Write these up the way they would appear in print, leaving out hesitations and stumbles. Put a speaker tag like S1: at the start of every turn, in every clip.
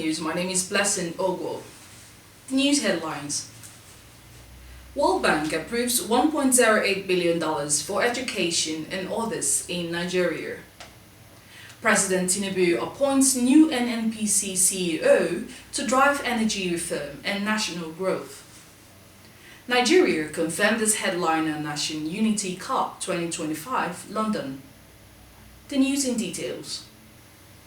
S1: News, my name is Blessing Ogwo. The news headlines. World Bank approves $1.08 billion for education and others in Nigeria. President Tinubu appoints new NNPC CEO to drive energy reform and national growth. Nigeria confirmed its headliner Nation Unity Cup 2025, London. The news in details.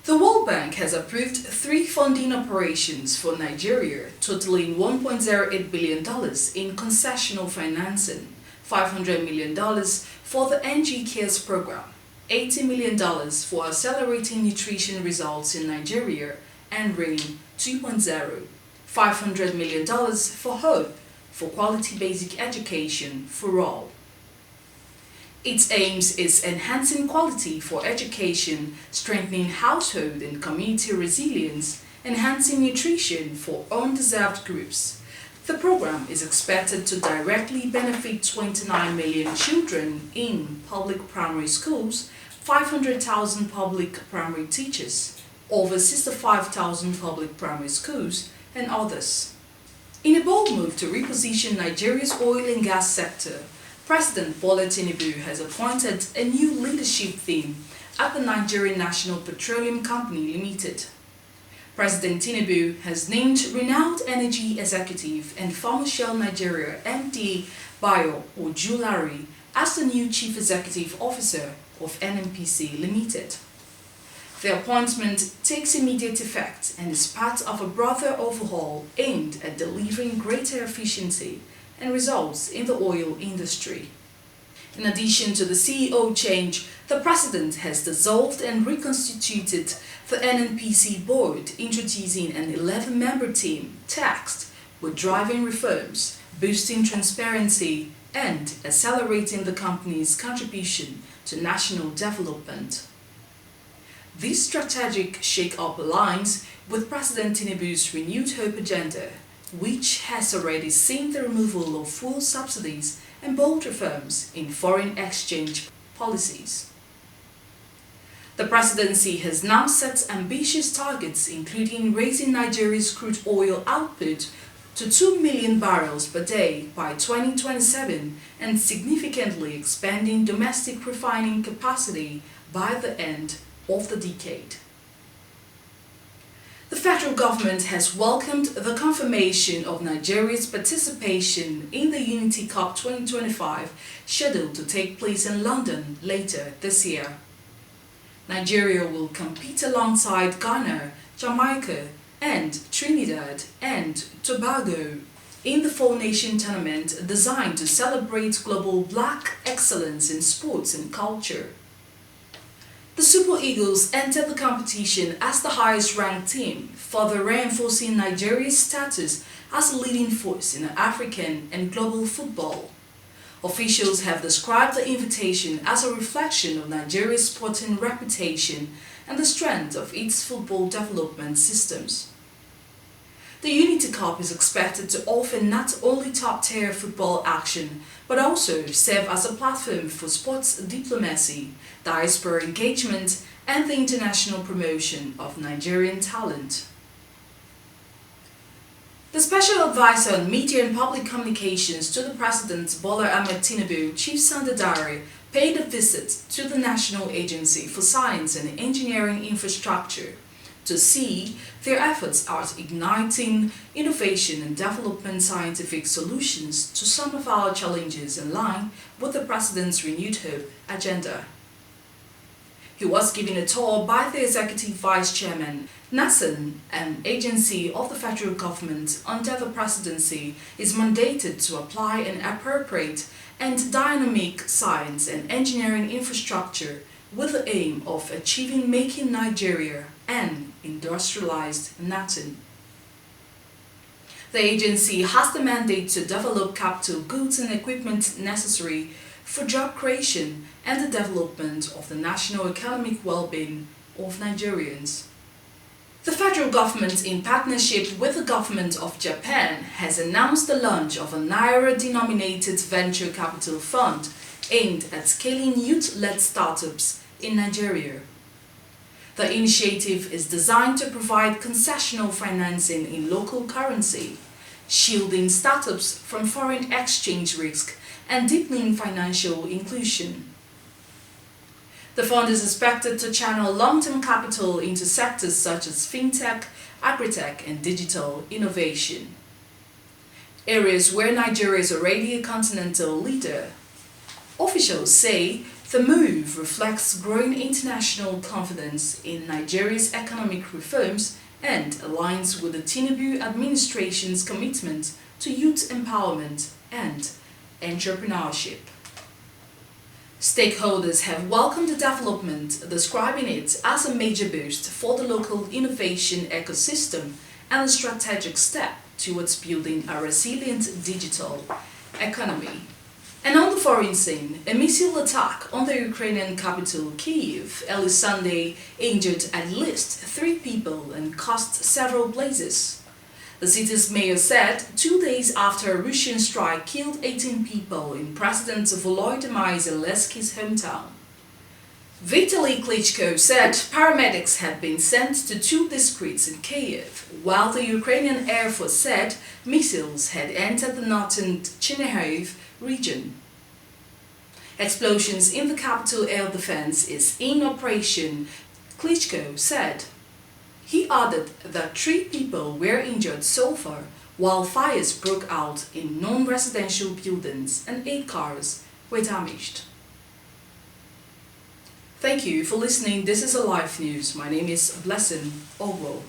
S1: The World Bank has approved 3 funding operations for Nigeria totaling $1.08 billion in concessional financing, $500 million for the NG Cares program, $80 million for accelerating nutrition results in Nigeria, ANRIN 2.0, $500 million for HOPE for quality basic education for all. Its aims is enhancing quality for education, strengthening household and community resilience, enhancing nutrition for undeserved groups. The program is expected to directly benefit 29 million children in public primary schools, 500,000 public primary teachers, over 65,000 public primary schools, and others. In a bold move to reposition Nigeria's oil and gas sector, President Bola Tinubu has appointed a new leadership team at the Nigerian National Petroleum Company Limited. President Tinubu has named renowned energy executive and former Shell Nigeria MD Bayo Ojulari as the new Chief Executive Officer of NNPC Limited. The appointment takes immediate effect and is part of a broader overhaul aimed at delivering greater efficiency and results in the oil industry. In addition to the CEO change, the President has dissolved and reconstituted the NNPC board, introducing an 11-member team tasked with driving reforms, boosting transparency, and accelerating the company's contribution to national development. This strategic shake-up aligns with President Tinubu's renewed hope agenda, which has already seen the removal of fuel subsidies and bold reforms in foreign exchange policies. The presidency has now set ambitious targets, including raising Nigeria's crude oil output to 2 million barrels per day by 2027 and significantly expanding domestic refining capacity by the end of the decade. The federal government has welcomed the confirmation of Nigeria's participation in the Unity Cup 2025, scheduled to take place in London later this year. Nigeria will compete alongside Ghana, Jamaica, and Trinidad and Tobago in the 4-nation tournament designed to celebrate global Black excellence in sports and culture. The Super Eagles entered the competition as the highest-ranked team, further reinforcing Nigeria's status as a leading force in African and global football. Officials have described the invitation as a reflection of Nigeria's sporting reputation and the strength of its football development systems. The Unity Cup is expected to offer not only top-tier football action, but also serve as a platform for sports diplomacy, diaspora engagement, and the international promotion of Nigerian talent. The Special Advisor on Media and Public Communications to the President Bola Ahmed Tinubu, Chief Sunday Dare, paid a visit to the National Agency for Science and Engineering Infrastructure to see their efforts at igniting innovation and developing scientific solutions to some of our challenges in line with the President's renewed hope agenda. He was given a tour by the Executive Vice Chairman. NASAN, an agency of the federal government under the presidency, is mandated to apply an appropriate and dynamic science and engineering infrastructure with the aim of achieving making Nigeria an industrialized nation. The agency has the mandate to develop capital goods and equipment necessary for job creation and the development of the national economic well-being of Nigerians. The federal government, in partnership with the government of Japan, has announced the launch of a Naira-denominated venture capital fund aimed at scaling youth-led startups in Nigeria. The initiative is designed to provide concessional financing in local currency, shielding startups from foreign exchange risk and deepening financial inclusion. The fund is expected to channel long-term capital into sectors such as fintech, agritech, and digital innovation, areas where Nigeria is already a continental leader. Officials say the move reflects growing international confidence in Nigeria's economic reforms and aligns with the Tinubu administration's commitment to youth empowerment and entrepreneurship. Stakeholders have welcomed the development, describing it as a major boost for the local innovation ecosystem and a strategic step towards building a resilient digital economy. And on the foreign scene, a missile attack on the Ukrainian capital Kyiv early Sunday injured at least 3 people and cost several places. The city's mayor said 2 days after a Russian strike killed 18 people in President Volodymyr Zelensky's hometown. Vitaly Klitschko said paramedics had been sent to 2 districts in Kyiv, while the Ukrainian Air Force said missiles had entered the northern Chernihiv region. Explosions in the capital air defense is in operation, Klitschko said. He added that 3 people were injured so far, while fires broke out in non-residential buildings and 8 cars were damaged. Thank you for listening. This is Alive News. My name is Blessing Ogwo.